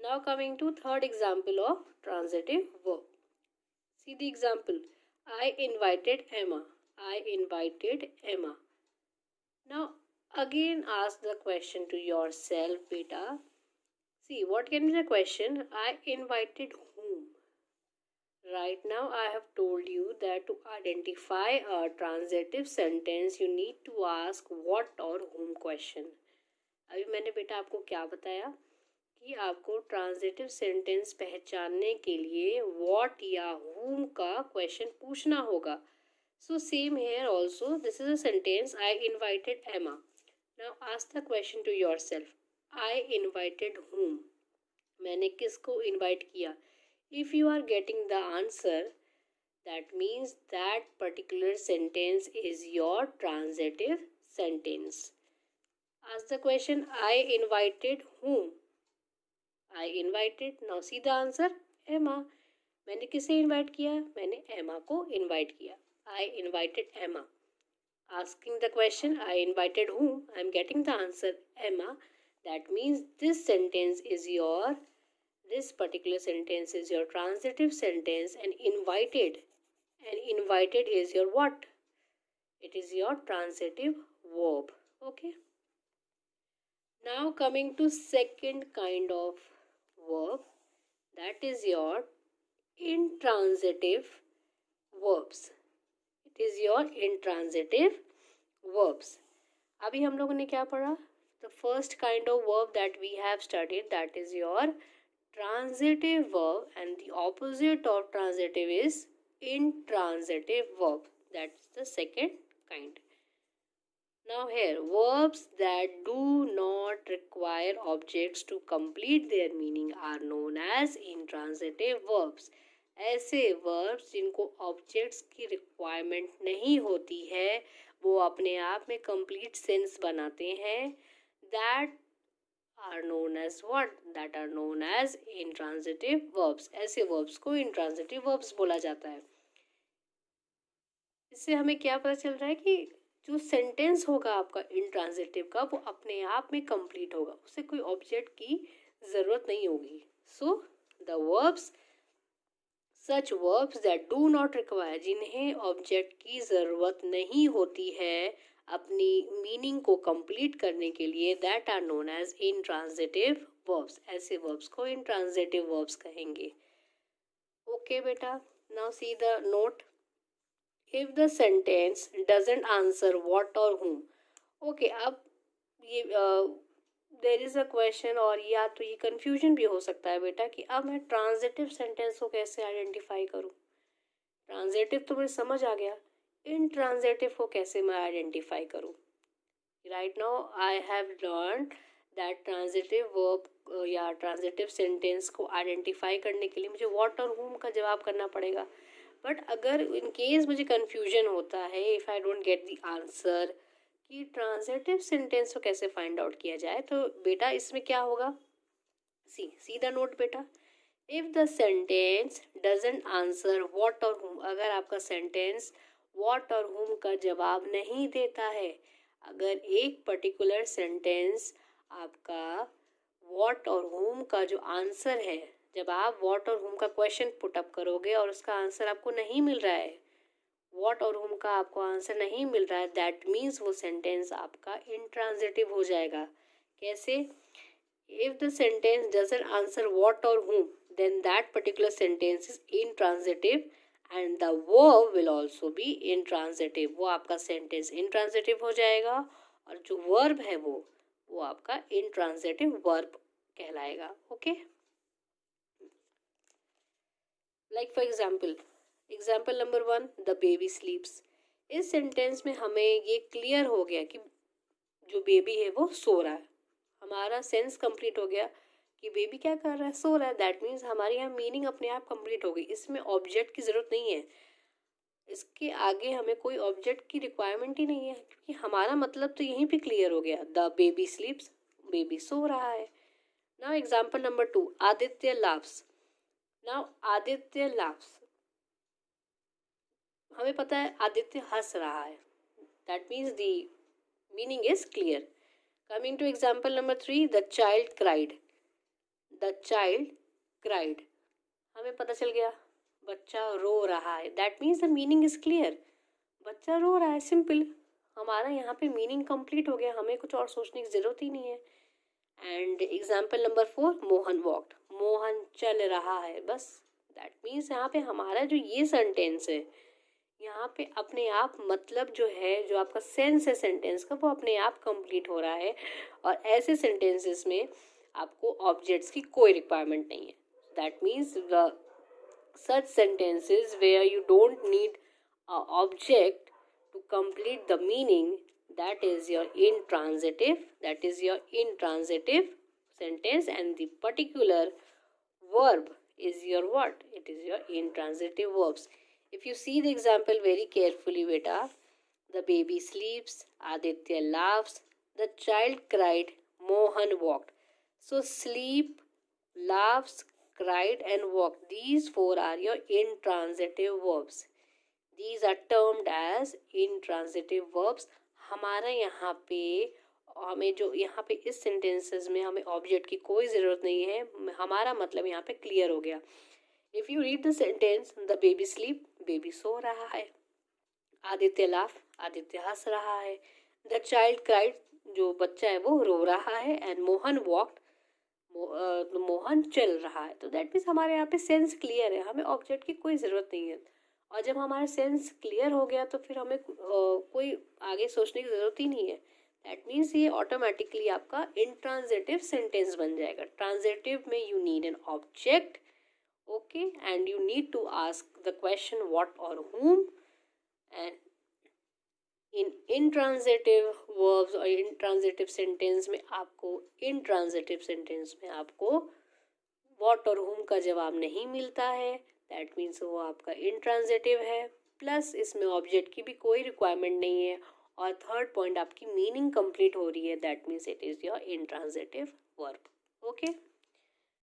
Now coming to third example of transitive verb. See the example. I invited Emma. I invited Emma. Now again ask the question to yourself, beta. See, what can be the question? I invited whom? Right now I have told you that to identify a transitive sentence you need to ask what or whom question. अभी मैंने बेटा आपको क्या बताया कि आपको transitive sentence पहचानने के लिए what या whom का क्वेश्चन पूछना होगा. So same here also, this is a sentence, I invited Emma. Now ask the question to yourself, I invited whom? मैंने किसको invite किया? If you are getting the answer, that means that particular sentence is your transitive sentence. Ask the question, I invited whom? I invited. Now see the answer, Emma. मैंने किसे invite किया? मैंने Emma को invite किया. I invited Emma. Asking the question, I invited whom? I am getting the answer, Emma. That means this particular sentence is your transitive sentence, and invited is your what? It is your transitive verb. Okay. Now coming to second kind of verb, that is your intransitive verbs. It is your intransitive verbs. अभी हम लोगों ने क्या पढ़ा? The first kind of verb that we have studied, that is your transitive verb, and the opposite of transitive is intransitive verb. That's the second kind. Now here, verbs that do not require objects to complete their meaning are known as intransitive verbs. ऐसे verbs जिनको objects की requirement नहीं होती है, वो अपने आप में complete sense बनाते हैं, that are known as what? That are known as intransitive verbs. ऐसे verbs को intransitive verbs बोला जाता है. इससे हमें क्या पता चल रहा है कि जो सेंटेंस होगा आपका इंट्रांजिटिव का, वो अपने आप में कंप्लीट होगा, उसे कोई ऑब्जेक्ट की जरूरत नहीं होगी. So the verbs, such verbs that do not require, जिन्हें ऑब्जेक्ट की जरूरत नहीं होती है अपनी मीनिंग को कंप्लीट करने के लिए, that are known as intransitive verbs. ऐसे वर्ब्स को इंट्रांजिटिव वर्ब्स कहेंगे. ओके बेटा, now see the note. If the sentence doesn't answer what or whom. Okay, अब ये there is a question, और या तो ये confusion भी हो सकता है बेटा कि अब मैं transitive sentence को कैसे identify करूँ. Transitive तो मुझे समझ आ गया, intransitive को कैसे मैं identify करूँ. Right now I have learned that transitive verb या transitive sentence को identify करने के लिए मुझे what और whom का जवाब करना पड़ेगा. बट अगर इन केस मुझे कन्फ्यूजन होता है, if I don't get the answer कि ट्रांजिटिव सेंटेंस को कैसे फाइंड आउट किया जाए, तो बेटा इसमें क्या होगा. सी द नोट बेटा. If the sentence doesn't answer what और हुम, अगर आपका सेंटेंस व्हाट और हुम का जवाब नहीं देता है, अगर एक पर्टिकुलर सेंटेंस आपका व्हाट और हुम का जो आंसर है, जब आप व्हाट और हुम का क्वेश्चन पुटअप करोगे और उसका आंसर आपको नहीं मिल रहा है, व्हाट और हुम का आपको आंसर नहीं मिल रहा है, दैट मीन्स वो सेंटेंस आपका इंट्रांजिटिव हो जाएगा. कैसे? If the sentence doesn't answer what और whom, then that particular sentence is intransitive and the verb will also be intransitive. वो आपका सेंटेंस इंट्रांजिटिव हो जाएगा और जो वर्ब है वो आपका इंट्रांजिटिव वर्ब कहलाएगा. Okay. Like for example number 1, the baby स्लीप्स. इस सेंटेंस में हमें ये क्लियर हो गया कि जो बेबी है वो सो रहा है. हमारा सेंस कंप्लीट हो गया कि बेबी क्या कर रहा है, सो रहा है. दैट मीन्स हमारी यहाँ मीनिंग अपने आप कंप्लीट हो गई. इसमें ऑब्जेक्ट की ज़रूरत नहीं है, इसके आगे हमें कोई ऑब्जेक्ट की रिक्वायरमेंट ही नहीं है, क्योंकि हमारा मतलब तो यहीं पे क्लियर हो गया. द बेबी स्लीप्स, बेबी सो रहा है. Now example number 2, Aditya laughs. Now Aditya laughs, हमें पता है आदित्य हंस रहा है. That means the meaning is clear. Coming to example number 3, the child cried. The child cried, हमें पता चल गया बच्चा रो रहा है, that means the meaning is clear, बच्चा रो रहा है, सिंपल, हमारा यहाँ पे मीनिंग कंप्लीट हो गया, हमें कुछ और सोचने की ज़रूरत ही नहीं है। And example number 4, Mohan walked, Mohan चल रहा है, बस दैट मीन्स यहाँ पे हमारा जो ये सेंटेंस है, यहाँ पे अपने आप मतलब जो है, जो आपका सेंस है सेंटेंस का, वो अपने आप कंप्लीट हो रहा है। और ऐसे सेंटेंसेस में आपको ऑब्जेक्ट्स की कोई रिक्वायरमेंट नहीं है, that means such sentences where you don't need a object to complete the meaning, that is your intransitive sentence, and the particular verb is your what, it is your intransitive verbs. If you see the example very carefully, beta, the baby sleeps, Aditya laughs, the child cried, Mohan walked. So sleep, laughs, cried and walked, these four are your intransitive verbs. These are termed as intransitive verbs. हमारा यहाँ पे, हमें जो यहाँ पे इस sentences में हमें ऑब्जेक्ट की कोई ज़रूरत नहीं है, हमारा मतलब यहाँ पे क्लियर हो गया। If you read the sentence, the baby sleep, baby सो रहा है, आदित्य लाफ, आदित्य हंस रहा है, द चाइल्ड क्राइड, जो बच्चा है वो रो रहा है, एंड मोहन वॉक्ड, मोहन चल रहा है। तो दैट मीन्स हमारे यहाँ पे सेंस क्लियर है, हमें ऑब्जेक्ट की कोई ज़रूरत नहीं है। और जब हमारा सेंस क्लियर हो गया तो फिर हमें कोई आगे सोचने की ज़रूरत ही नहीं है। दैट मीन्स ये ऑटोमेटिकली आपका इंट्रांजिटिव सेंटेंस बन जाएगा। ट्रांजिटिव में you need an object, okay, and you need to ask the question what और whom, and in intransitive verbs और इंट्रांजिटिव सेंटेंस में आपको व्हाट और whom का जवाब नहीं मिलता है, दैट मीन्स वो आपका इंट्रांजिटिव है, प्लस इसमें ऑब्जेक्ट की भी कोई रिक्वायरमेंट नहीं है, और थर्ड पॉइंट आपकी मीनिंग कंप्लीट हो रही है, that means it is your intransitive verb. Okay.